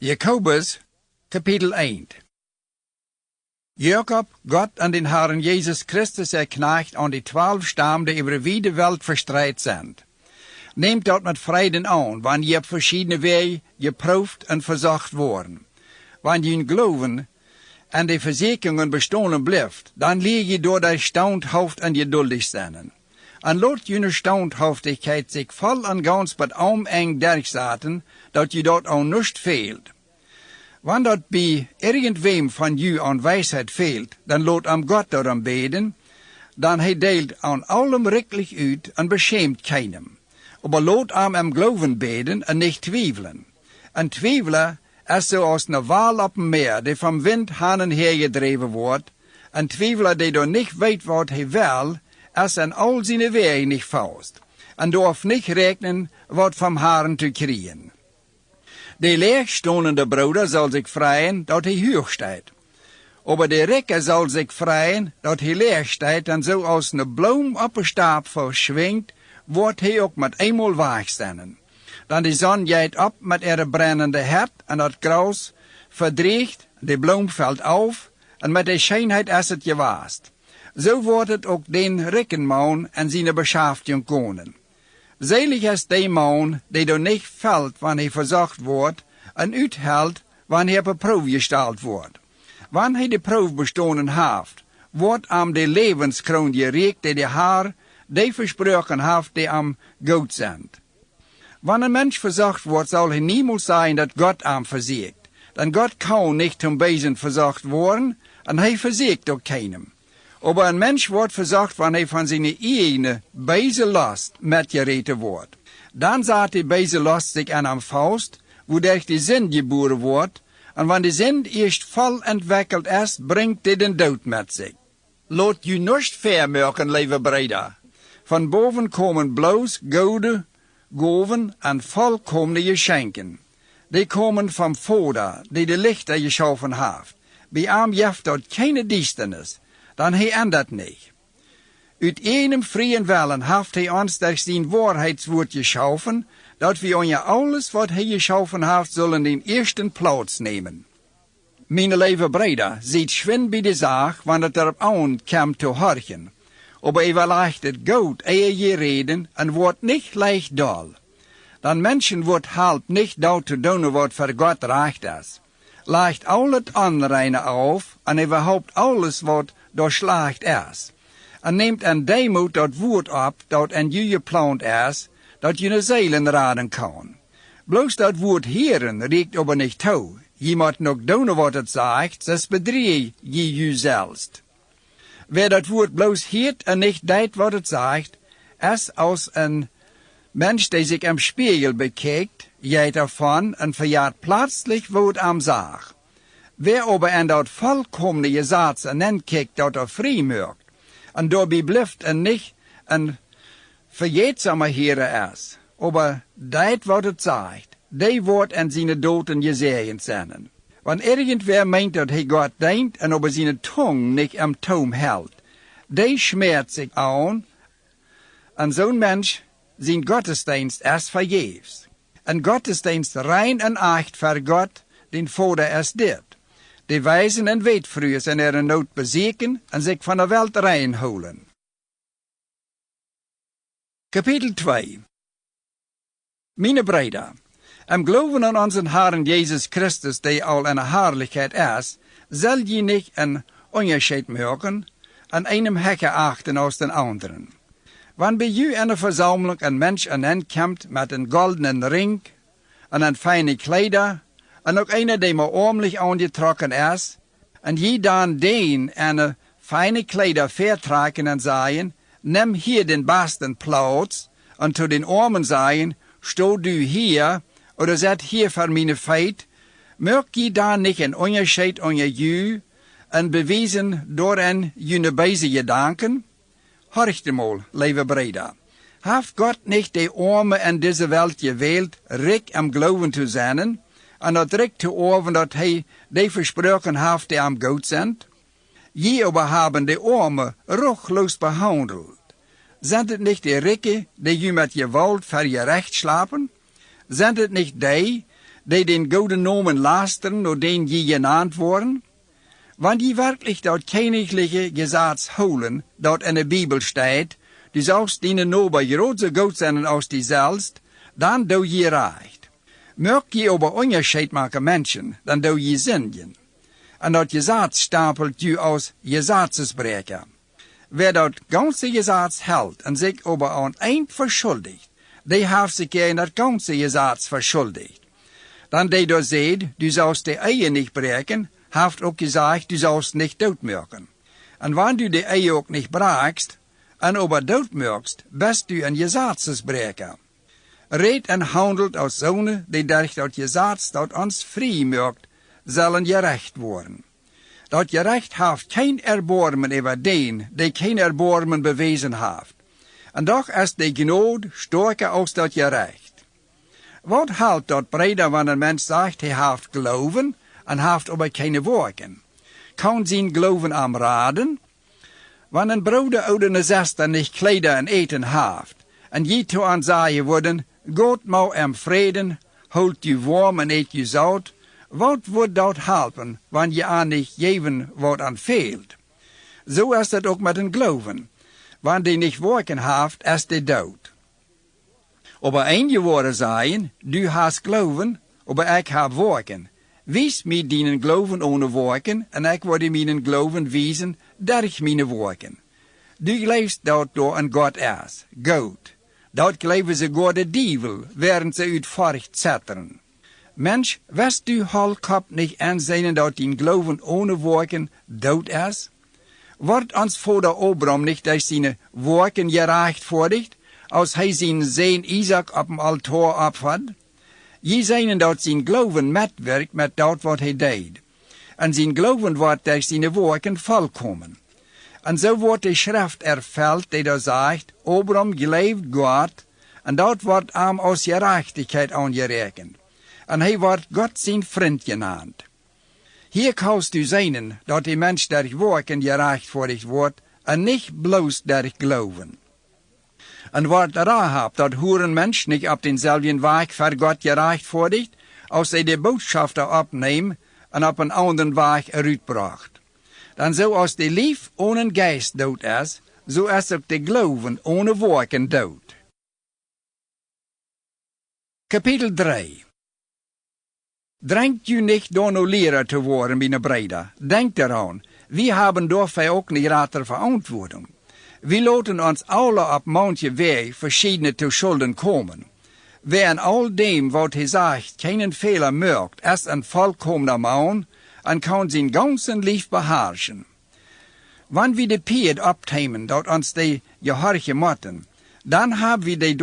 Jakobus, Kapitel 1. Jakob, Gott an den Herrn Jesus Christus erknecht an die 12 Stammen, die über die weite Welt verstreut sind. Nehmt dort mit Frieden an, wann je op verschiedene Wege geprüft und versucht worden. Wann je glauben an die Versicherungen bestohlen bleibt, dann liege je door der Standhaft en geduldig zijn. En lot jene Standhaftigkeit sich voll en ganz met eng durchsetzen, dat je dort auch nicht fehlt. Wann dort bei irgendwem von ju an Weisheit fehlt, dann lot am Gott darum beten, dann he deelt an allem rechtlich uit en beschämt keinem. Aber lot am Glauben beten en nicht twijfelen. Ein Twijfler ist so aus ne Wal op dem Meer, die vom Wind hin und her gedreven wordt. Ein Twijfler, die doch nicht weet wat hij will, ist an all seine Wege nicht faust. En darf nicht rechnen, wat vom Herrn zu kriegen. De leegstehende Bruder soll sich freien, dat hij hoog steht. Aber de Recker soll sich freien, dat hij leer steht, en so aus ne Blom op een Stab verschwingt, wordt hij ook met eenmaal wegstaan. Dan die zon geht op met ihre brennende hert, en dat Graus verdreigt, de Blom fällt auf, en met de Schönheit is het gewaast. So wordt het ook den Reckenmann en zijn Beschäftigung konen. Selig ist der Mann, der doch nicht fällt, wann er versucht wird, en uithält, wann er op Proef gesteld wordt. Wann er die Proef bestonen heeft, wordt am de levenskroon gereikt, die Herr, die versprochen heeft, die am goed zijn. Wann ein Mensch versucht wird, soll er niemals sein, dat Gott am versiegt. Denn Gott kann nicht zum Besen versucht worden, en er versiegt auch keinem. Aber ein Mensch wird versucht, wann er von seiner eigenen böse Last mitgereten wird. Dann sagt die böse Last sich an am Faust, wodurch die Sinn geboren wird, und wenn die Sinn erst voll entwickelt ist, bringt die den Tod mit sich. Lot je nicht vermerken, lieve Brüder. Von boven kommen bloß gode Gaven en vollkommene Geschenken. Die kommen vom Vater, die de Lichter geschaffen heeft. Bij hem jeft dort keine Dichternis. Dan hij ändert nicht. Uit einem freien Willen heeft hij ons durch zijn Wahrheitswoord geschaffen, dat wir onja alles, wat hij geschaffen heeft, zullen den ersten Platz nehmen. Meine lieve Brüder, seht schwind bij de Sache, wann het erop aankomt te horchen. Aber vielleicht het gut, ehe je reden, en wordt nicht leicht doll. Dan Menschen wordt halt nicht dat te doen, wat voor Gott recht is. Leicht al het Anreine auf, en überhaupt alles, wat door slecht is. En neemt een deemoed dat woord op, dat en je geplant is, dat je ne Seelen raden kan. Bloos dat woord heren reikt aber nicht toe. Je moet nog doen wat het zegt, zes bedreig je jezelf. Wer dat woord bloos heert en nicht deed wat het zegt, is als een Mensch, der sich am Spiegel bekijkt, geht davon en verjaart plötzlich wat am Sag. Wer aber en dat vollkommene Gesetz en kijkt, dat vrij merkt, en daarbij blijft en nicht een verjetsamer Heere is, aber deed wat het zegt, die wordt en zijn doten gezegend zijn. Wann irgendwer meint, dat hij Gott denkt en aber seine Tongue nicht am Taum hält, die schmerzt sich an, en zo'n Mensch, zijn Gottesdienst ist vergebens. Ein Gottesdienst rein en echt voor Gott, den Vater ist dit. Die wijzen en weetvrüers en ihre Not bezieken en zich van de Welt reinholen. Kapitel 2. Meine Brüder, im Glauben an unseren Herrn Jesus Christus, der al in Herrlichkeit ist, soll je nicht een Unterschied merken, an einem Hecke achten aus den anderen. Wann bei ju in der Versammlung ein Mensch ankommt mit een goldenen Ring en een feine Kleider, en ook einer, der maar ordentlich angetrokken ist, en je dan den eine feine Kleider vertragen en sagen, nimm hier den besten Platz, und zu den Armen sagen, steh du hier, oder zet hier für meine Feit, merkt je dan nicht een Unterschied unter ju, en beweisen door en jene beise Gedanken? Horcht mal, lieve Brüder, heeft Gott nicht die Arme in diese Welt gewählt, reich am Glauben zu sein, en dat reich zu orven, dat hij die versprochen heeft, die am gut sind? Je aber haben die Arme ruchlos behandelt. Sind het nicht die Ricke, die je met Gewalt für je Recht schlapen? Sind het nicht die die den gouden Nomen lasteren, door den je genannt worden? Wann je wirklich dat königliche Gesetz holen, dat in der Bibel steht, du sollst deinen Nober groot so gut sein als die selbst, dann do je recht. Mögt je aber Unterschied machen Menschen, dann do je Sünden. En dat Gesetz stapelt je als Gesetzesbrecher. Wer dat ganze Gesetz hält en sich aber an ein verschuldigt, die heeft sich in dat ganze Gesetz verschuldigt. Dann die da seht, du sollst die Ehe nicht brechen, heeft ook gesagt, du sollst nicht doodmürken. En wann du die Ehe ook nicht brakst, en aber doodmürkst, bist du ein Gesetzesbrecher. Red en handelt als Zonen, die durch dat Gesetz dat ons vrij mürkt, zullen gerecht worden. Dat gerecht heeft kein Erbarmen über den, die kein Erbarmen bewezen heeft. En doch ist die Gnade stärker als dat gerecht. Wat halt dat breder, wann een mens sagt, hij heeft geloven, en heeft aber keine Werken? Kann zijn Glauben am raden? Wann een Bruder oder eine Schwester nicht Kleider en Eten heeft, en je to an sagen worden, Gott mau am Frieden, holt je warm en eet je zout, wat wordt dat helpen, wann je aan nicht geven wat an fehlt? So ist het ook met een Glauben. Wann die nicht werken heeft, ist die dood. Aber einige woorden sagen, du hast Glauben, aber ich hab werken. Wies mir deinen Glauben ohne werken, en ich werde meinen Glauben wiesen durch meine werken. Du glaubst dat door een God is, Gott. Dat geloven ze door de Dievel, während ze uit Furcht zetteren. Mensch, wirst du halkap nicht ansehen, dat dein Glauben ohne werken dood is? Wordt ons Vater Abraham nicht durch seine werken gerechtvaardigd, als hij zijn Sohn Isaac op dem Altar ophat? Je zijn dat zijn Glauben metwerkt met dat wat hij deed. En zijn Glauben wordt durch seine werken vollkommen. En zo wordt de schrift erfüllt, die da sagt, Abraham geleefd Gott, en dat wordt hem als gerechtigheid aangerekend. En hij wordt Gott zijn vriend genaamd. Hier kannst du sehen, dat die mens durch werken gerechtvaardigd wordt, en nicht bloß durch Glauben. En wordt Rahab, dat Hurenmensch, nicht op denselben Weg voor Gott gerechtvaardigd, als hij de Botschafter opneemt en op een anderen Weg eruitbracht. Dan zo als de lief ohne Geist dood is, so is ook de Glauben ohne werken dood. Kapitel 3. Drängt u nicht door no Lehrer te worden, meine Brüder. Denkt daran, wir haben dafür auch eine rate Verantwortung. Wir lassen uns alle op manche Weg verschiedene zu Schulden kommen. Wer in all dem, wat hij sagt, keinen Fehler merkt, ist ein vollkommener Mann, en kan zijn ganzen lief beherrschen. Wann wir de Piet opnemen, dat ons de gehorchen motten, dan hebben we de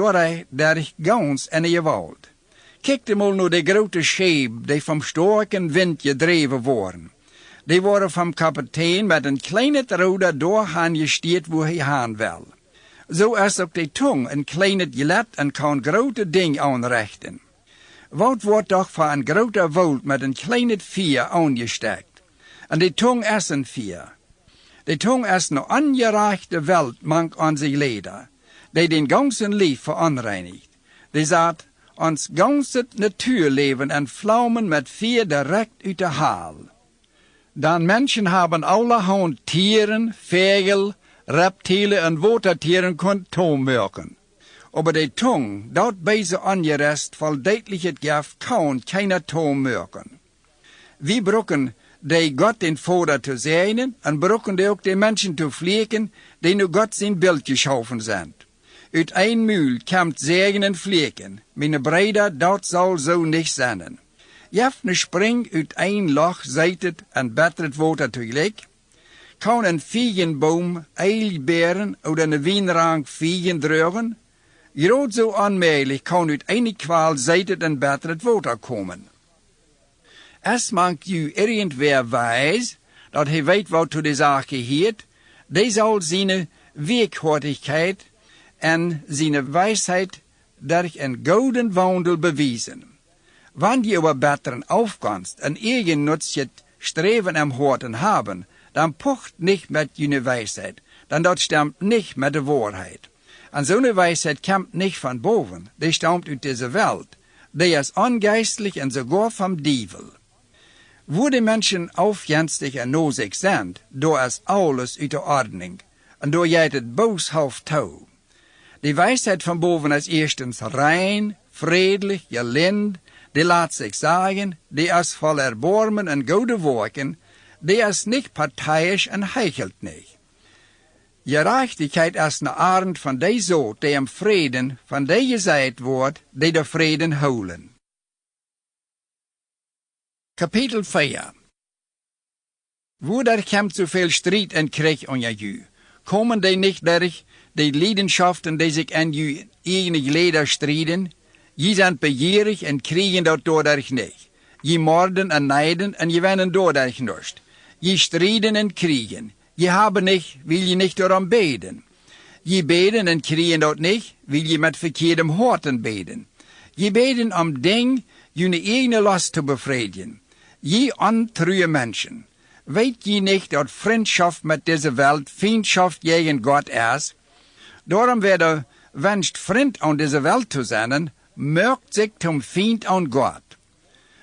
durch ganz in de gewalt. Kijk mal nur de grote Scheep, die vom starken Wind gedreven worden. Die worden vom Kapitein met een kleine Ruder doorgaan gesteerd, wo hij gaan wil. Zo is ook de Tung een kleine gelet en kan grote ding aanrichten. Wat wordt toch voor een grote wold met een kleine vier aangestekt? En de Tung is een vier. De Tung is een ongerechte welt mank aan zich leder, die den ganzen lief veronreinigt. Die zat ons ganze natuurleven en vlammen met vier direct uit de haal. Dan Menschen haben allerhand Tieren, Vögel, Reptilen en Watertieren kon toonmerken. Aber die Tung, dort beise angerest, voll deutliches Gift, kann keiner toonmerken. Wir brauchen die Gott den Vater zu sehen, und brauchen die auch die Menschen zu pflegen, die nur Gott sein Bild geschaffen sind. Uit ein Mühl kommt Segen und Pflegen. Meine Brüder, dat soll so nicht sein. Jefne springt uit ein Loch, seitet en bettert Water tegelijk. Kan een Feigenbaum Eilbeeren oder eine Wienrank Feigen dragen? Groot so onmogelijk kan uit eine Qual seitet en bettert Water komen. Es mag u irgendwer weiß, dat hij weet wat zu de Sache heet, die soll seine Weghortigkeit en seine Weisheit durch een gouden Wandel beweisen. Wann je aber besseren aufkannst en eigennützig Streben am Horten haben, dann pocht nicht mit jene Weisheit, dann dat stammt nicht mit der Wahrheit. Und so eine Weisheit kommt nicht von boven, die stammt aus dieser Welt. die is ongeistlich en sogar vom Dievel. Wo die Menschen aufjenstig en nozig sind, do is alles uit de ordning, en do jij het booshoofd toe. Die Weisheit von boven is erstens rein, friedlich, gelind, die laat sich sagen, die is voll Erbarmen en gode Werken, die is nicht parteiisch en hechelt nicht. Gerechtigkeit is een arend van die soort, die im Frieden van die gezeid wordt, die de Frieden houden. Kapitel 4. Wo der kommt so viel Streit en Krieg an ju, kommen die nicht durch die Leidenschaften, die sich an ju eigene Glieder streiten, je sind begierig en kriegen dat dadurch nicht. Je morden en neiden en je wennen dadurch nicht. Je streiten en kriegen. Je haben nicht, will je nicht darum beten. Je beten en kriegen dat nicht, will je mit verkeerdem Horten beten. Je beten Ding, jene eigene Lust zu befriedigen. Je antrue Menschen. Weet je nicht, dat Freundschaft mit dieser Welt Feindschaft gegen Gott ist? Darum wer wünscht, Freund an dieser Welt zu sein, merkt sich zum Feind an Gott.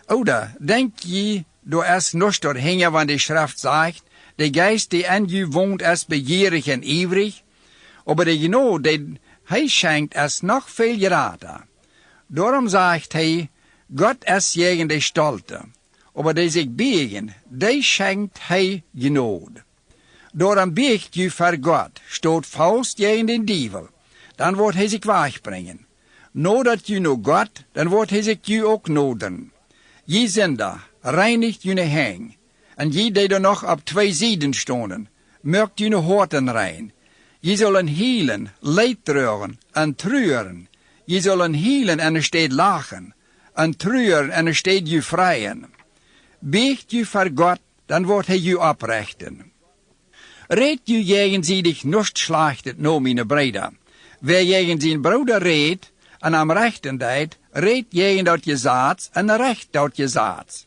Oder denkt je, du es nicht dort hängen, wann die Schrift sagt, der Geist, der in you wohnt, ist begierig und ivrig, aber der genau, den er schenkt, ist noch viel gerater. Darum sagt er, Gott ist gegen die Stolte, aber die sich biegen, die schenkt er Gnade. Darum biegt you für Gott, steht Faust gegen den Dievel, dann wird er sich weichbringen. Nodat you no Gott, dann wird er sich you auch noden. Je Sünder, reinigt jene Hang, en je die er noch op 2 Seiten stonen, merkt jene Horten rein. Je sollen healen, Leid treuren en treuren. Je sollen healen en er steht lachen, en treuren en er steht je freien. Beegt je voor Gott, dan wordt hij je oprechten. Reed je gegenseitig nicht schlachtet, no meine Brüder. Wer gegen zijn broeder reed, en am rechten deed, reed gegen dat je zaad, en recht dat je zaad.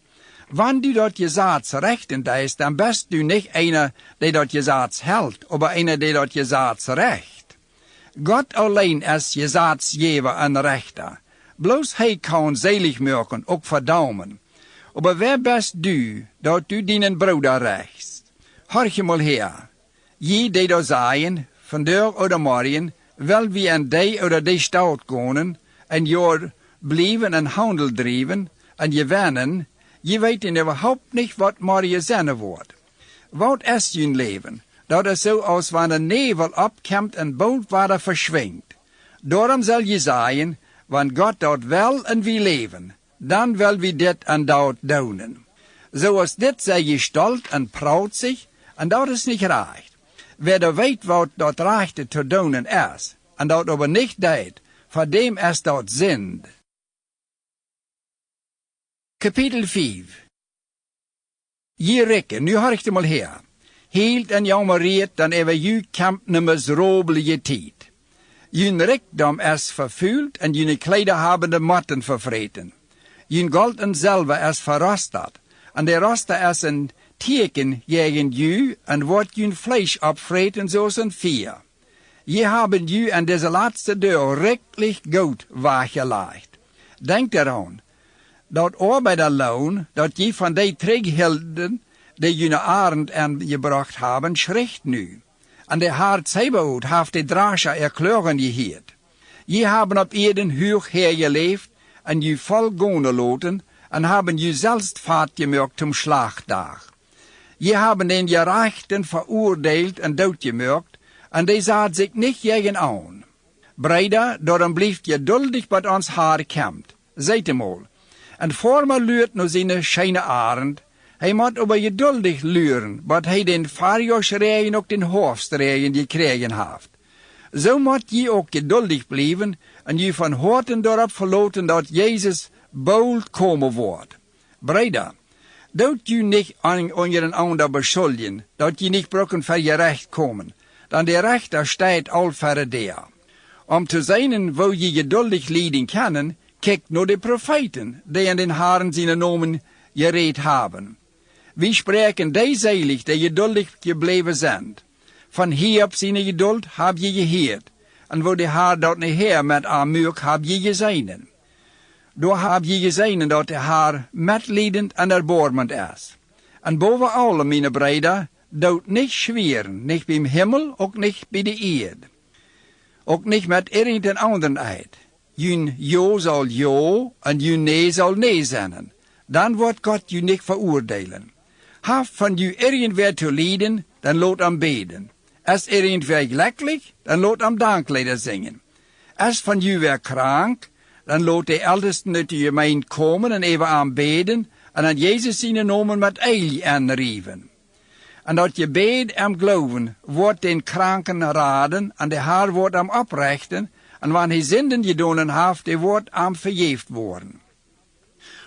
Wann du dort Gesetz rechten deist, dann bist du nicht einer, der dort Gesetz hält, aber einer, der dort Gesetz recht. Gott allein ist Gesetzgeber und Rechter. Bloß hij kann selig machen, auch verdaumen. Aber wer bist du, dort du deinen Bruder rächst? Horch mal her. Je, die da sagen, von der oder morgen, will wir an die oder die Stadt gehen, ein Jahr bleiben und Handel driven, und gewinnen. Je weet überhaupt nicht, was morgen sein wird. Wat ist je Leben? Dat is so, als wann der Nebel abkommt und bald wieder verschwingt. Darum soll je sagen, wann Gott dort will und wir leben, dann will wir dit und dort daunen. So als dit sei je stolz und proud sich, und dat is nicht recht. Wer da weet, wat dort rechte zu daunen ist, und dort aber nicht deed, vor dem ist dort Sünd. Kapitel 5. Je rekke, nu horcht mal her. Hield en jammeriert, dan over ju kamp nummers robelige tijd. Jun rijkdom is vervuild en june kleider hebben de motten vervreten. Jun gold en zilver is verrostet, en de roster is een teken tegen ju en wordt jun vlees opvreten zoals een vier. Je hebben ju aan deze laatste deur rechtlich goed weggelegd. Denk eraan. Dat arbeiderloon, dat je van die terughielden, die jene arend aangebracht hebben, schricht nu. En de haar Zebaoth heeft de Drasche erkleuren geheerd. Je hebben op Eden hoog hergeleefd, en je vol gone loten, en hebben je zelfs vaart gemerkt zum Schlachtdag. Je hebben den Gerechten veroordeeld en doodgemerkt, en die zaad zich niet tegen aan. Breder, daarom blijft geduldig wat ons haar komt. Zijt mal. En vormer luurt no zijn scheine arend, hij moet aber geduldig luren, wat hij den Fahrjahrsregen ook den Hoofstregen gekregen heeft. Zo moet je ook geduldig blijven, en je van horten daarop verloten dat Jezus bald komen wordt. Breder, doet je niet aan een ander beschuldigen, dat je niet brokken voor je recht komen, dan de rechter staat al verre der. Om te zijn wo je geduldig lijden kunnen, kijk naar de profeten, die in den Haaren zijn nomen gereed hebben. Wie spreken die selig, die geduldig gebleven zijn? Van Hiob zijn geduld heb je geheerd, en wo de Haar dat niet her met Amurk heb je gezien. Door heb je gezien dat hij haar medlijdend en erbarmend is. En boven alle, mijn breder, doet niet schweren, niet bij de hemel, ook niet bij de eerd. Ook niet met irgendein anderen uit. Jun jo zal jo en jun nee zal nee zijn. Dan wordt God je niet veroordelen. Haft van je irgendwer te lijden, dan laat hem beden. Als irgendwer gelukkig, dan laat hem danklieder zingen. Als van je weer krank, dan laat de ältesten uit de gemeente komen en even aanbeden en aan Jezus zijn namen met eil aanrieven. En dat je bed en geloven, wordt den kranken raden en de haar wordt hem oprechten en wanneer hij zinden gedaan heeft, die wordt hem vergeefd worden.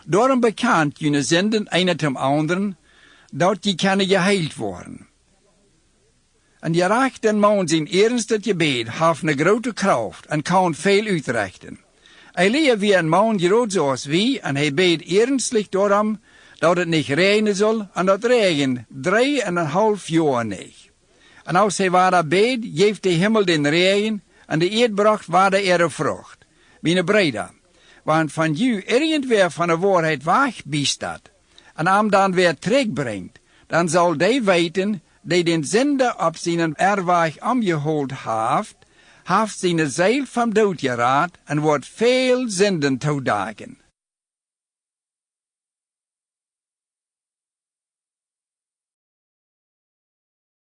Daarom bekend je zinden een ten anderen, dat je kunnen geheild worden. En je recht den man zijn eerste gebed heeft een grote kracht en kan veel uitrichten. Hij leert wie een man groot zoals wie en hij beet ernstig door hem dat het niet regenen zal en dat regen 3,5 jaar niet. En als hij waar beet, geeft de hemel den regen en de eerd bracht waar de ere vrucht. Mijn breder, want van jou irgendwer van de waarheid weg bestaat en hem dan weer terugbrengt, dan zal hij weten, die den zinde op zijn erweg omgehold heeft zijn ziel van dood geraad en wordt veel zinden toedagen.